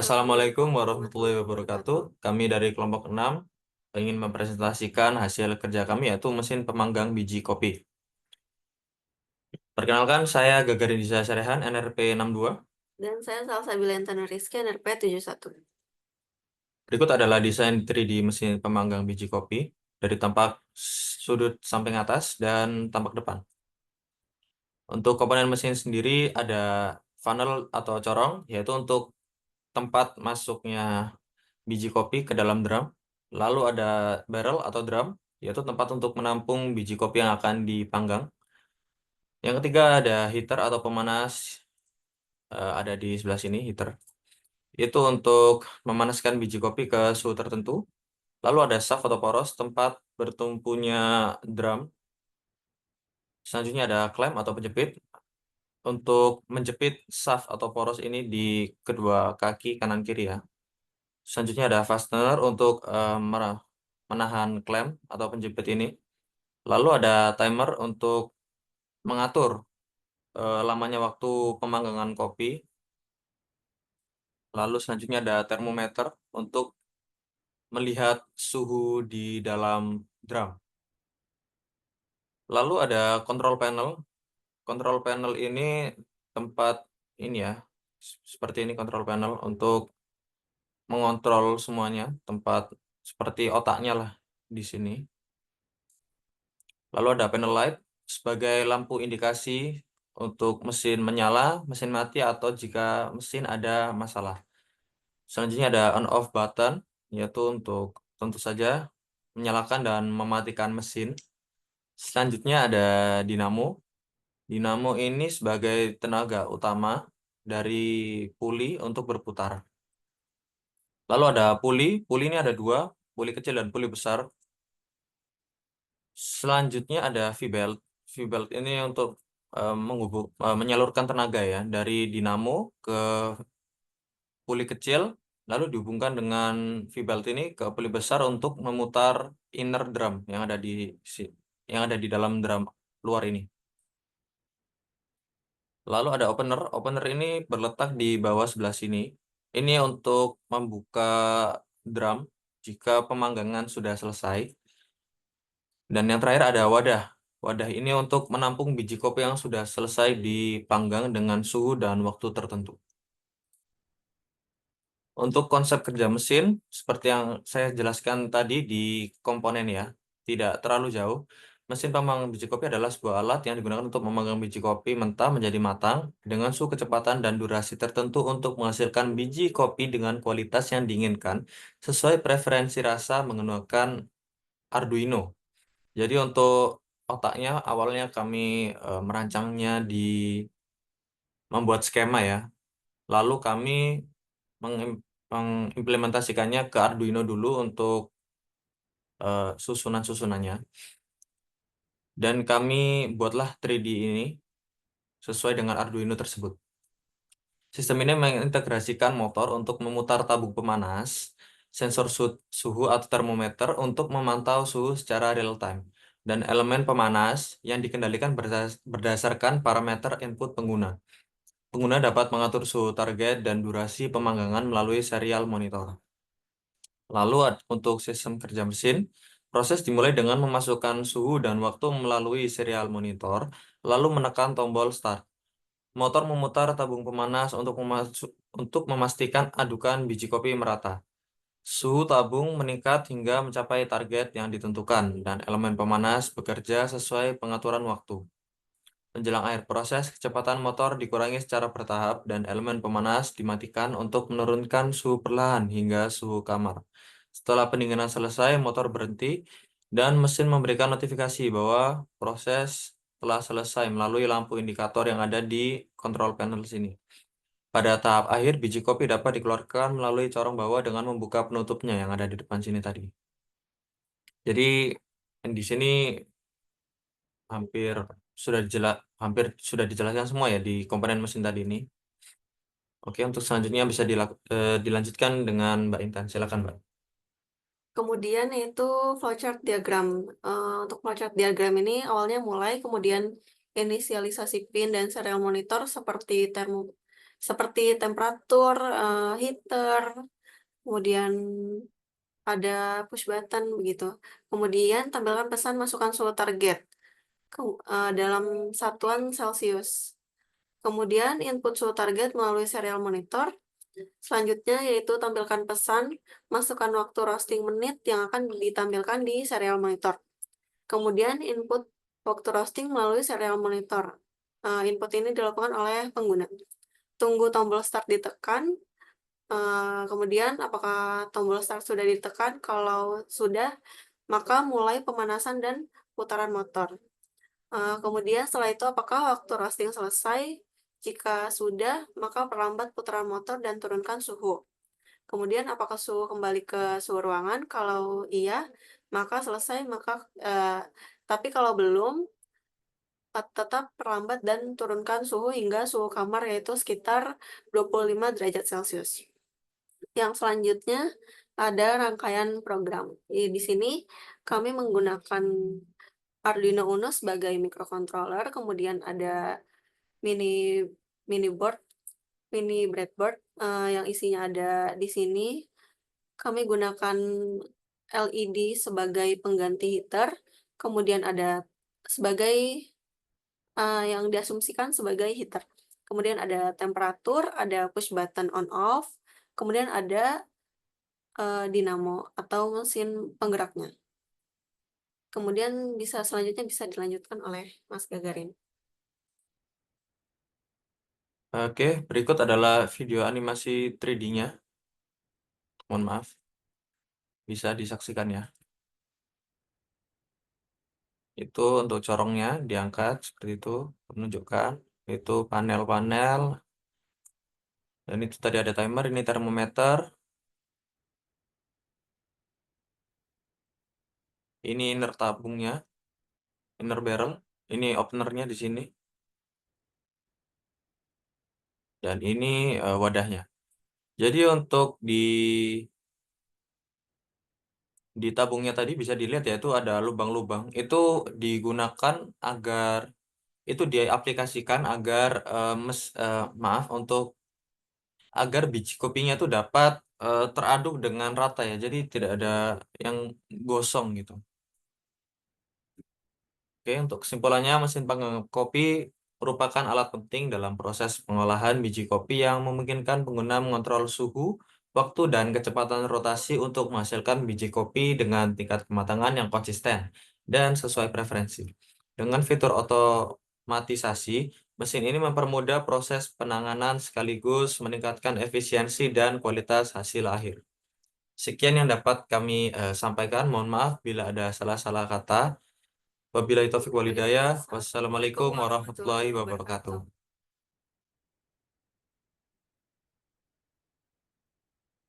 Assalamualaikum warahmatullahi wabarakatuh. Kami dari kelompok 6 ingin mempresentasikan hasil kerja kami yaitu mesin pemanggang biji kopi. Perkenalkan, saya Gagarin Disa Sarehan, NRP 62. Dan saya Salsabila Intan Rizky, NRP 71. Berikut adalah desain 3D mesin pemanggang biji kopi dari tampak sudut samping atas dan tampak depan. Untuk komponen mesin sendiri ada funnel atau corong, yaitu untuk tempat masuknya biji kopi ke dalam drum. Lalu ada barrel atau drum, yaitu tempat untuk menampung biji kopi yang akan dipanggang. Yang ketiga ada heater atau pemanas, ada di sebelah sini heater. Itu untuk memanaskan biji kopi ke suhu tertentu. Lalu ada shaft atau poros, tempat bertumpunya drum. Selanjutnya ada clamp atau penjepit, untuk menjepit shaft atau poros ini di kedua kaki kanan kiri ya. Selanjutnya ada fastener untuk menahan clamp atau penjepit ini. Lalu ada timer untuk mengatur lamanya waktu pemanggangan kopi. Lalu selanjutnya ada termometer untuk melihat suhu di dalam drum. Lalu ada control panel. Control panel ini tempat ini ya, seperti ini control panel untuk mengontrol semuanya, tempat seperti otaknya lah di sini. Lalu ada panel light sebagai lampu indikasi untuk mesin menyala, mesin mati, atau jika mesin ada masalah. Selanjutnya ada on off button, yaitu untuk tentu saja menyalakan dan mematikan mesin. Selanjutnya ada dinamo. Dinamo ini sebagai tenaga utama dari puli untuk berputar. Lalu ada puli. Puli ini ada dua, puli kecil dan puli besar. Selanjutnya ada V-belt. V-belt ini untuk menyalurkan tenaga ya dari dinamo ke puli kecil, lalu dihubungkan dengan V-belt ini ke puli besar untuk memutar inner drum yang ada di dalam drum luar ini. Lalu ada opener. Opener ini berletak di bawah sebelah sini. Ini untuk membuka drum jika pemanggangan sudah selesai. Dan yang terakhir ada wadah. Wadah ini untuk menampung biji kopi yang sudah selesai dipanggang dengan suhu dan waktu tertentu. Untuk konsep kerja mesin, seperti yang saya jelaskan tadi di komponen ya, tidak terlalu jauh. Mesin pemanggang biji kopi adalah sebuah alat yang digunakan untuk memanggang biji kopi mentah menjadi matang dengan suhu kecepatan dan durasi tertentu untuk menghasilkan biji kopi dengan kualitas yang diinginkan sesuai preferensi rasa menggunakan Arduino. Jadi untuk otaknya awalnya kami merancangnya di membuat skema ya. Lalu kami mengimplementasikannya ke Arduino dulu untuk susunan-susunannya. Dan kami buatlah 3D ini sesuai dengan Arduino tersebut. Sistem ini mengintegrasikan motor untuk memutar tabung pemanas, sensor suhu atau termometer untuk memantau suhu secara real time, dan elemen pemanas yang dikendalikan berdasarkan parameter input pengguna. Pengguna dapat mengatur suhu target dan durasi pemanggangan melalui serial monitor. Lalu untuk sistem kerja mesin, proses dimulai dengan memasukkan suhu dan waktu melalui serial monitor, lalu menekan tombol start. Motor memutar tabung pemanas untuk memastikan adukan biji kopi merata. Suhu tabung meningkat hingga mencapai target yang ditentukan, dan elemen pemanas bekerja sesuai pengaturan waktu. Menjelang akhir proses, kecepatan motor dikurangi secara bertahap dan elemen pemanas dimatikan untuk menurunkan suhu perlahan hingga suhu kamar. Setelah pendinginan selesai, motor berhenti dan mesin memberikan notifikasi bahwa proses telah selesai melalui lampu indikator yang ada di control panel sini. Pada tahap akhir, biji kopi dapat dikeluarkan melalui corong bawah dengan membuka penutupnya yang ada di depan sini tadi. Jadi di sini hampir hampir sudah dijelaskan semua ya di komponen mesin tadi ini. Oke, untuk selanjutnya bisa dilanjutkan dengan Mbak Intan. Silakan, Mbak. Kemudian itu flowchart diagram. Untuk flowchart diagram ini awalnya mulai, kemudian inisialisasi pin dan serial monitor seperti seperti temperatur, heater, kemudian ada push button begitu. Kemudian tampilkan pesan masukkan suhu target dalam satuan Celcius. Kemudian input suhu target melalui serial monitor. Selanjutnya yaitu tampilkan pesan masukkan waktu roasting menit yang akan ditampilkan di serial monitor. Kemudian input waktu roasting melalui serial monitor. Input ini dilakukan oleh pengguna. Tunggu tombol start ditekan. Kemudian apakah tombol start sudah ditekan? Kalau sudah, maka mulai pemanasan dan putaran motor. Kemudian setelah itu apakah waktu roasting selesai? Jika sudah, maka perlambat putaran motor dan turunkan suhu. Kemudian apakah suhu kembali ke suhu ruangan? Kalau iya, maka selesai, tapi kalau belum, tetap perlambat dan turunkan suhu hingga suhu kamar yaitu sekitar 25 derajat Celcius. Yang selanjutnya ada rangkaian program. Di sini kami menggunakan Arduino Uno sebagai microcontroller, kemudian ada mini mini board, mini breadboard yang isinya ada di sini. Kami gunakan LED sebagai pengganti heater, kemudian ada sebagai yang diasumsikan sebagai heater. Kemudian ada temperatur, ada push button on off, kemudian ada dinamo atau mesin penggeraknya. Kemudian selanjutnya bisa dilanjutkan oleh Mas Gagarin. Oke, berikut adalah video animasi 3D-nya. Mohon maaf, bisa disaksikan ya. Itu untuk corongnya diangkat seperti itu, menunjukkan itu panel-panel. Dan itu tadi ada timer, ini termometer. Ini inner tabungnya, inner barrel. Ini openernya di sini. Dan ini wadahnya. Jadi untuk di tabungnya tadi bisa dilihat ya, itu ada lubang-lubang. Itu digunakan agar itu diaplikasikan agar maaf, untuk agar biji kopinya itu dapat teraduk dengan rata ya. Jadi tidak ada yang gosong gitu. Oke, untuk kesimpulannya, mesin pengangkut kopi merupakan alat penting dalam proses pengolahan biji kopi yang memungkinkan pengguna mengontrol suhu, waktu, dan kecepatan rotasi untuk menghasilkan biji kopi dengan tingkat kematangan yang konsisten dan sesuai preferensi. Dengan fitur otomatisasi, mesin ini mempermudah proses penanganan sekaligus meningkatkan efisiensi dan kualitas hasil akhir. Sekian yang dapat kami sampaikan. Mohon maaf bila ada salah-salah kata. Wabillahi taufiq walhidayah. Wassalamualaikum warahmatullahi wabarakatuh.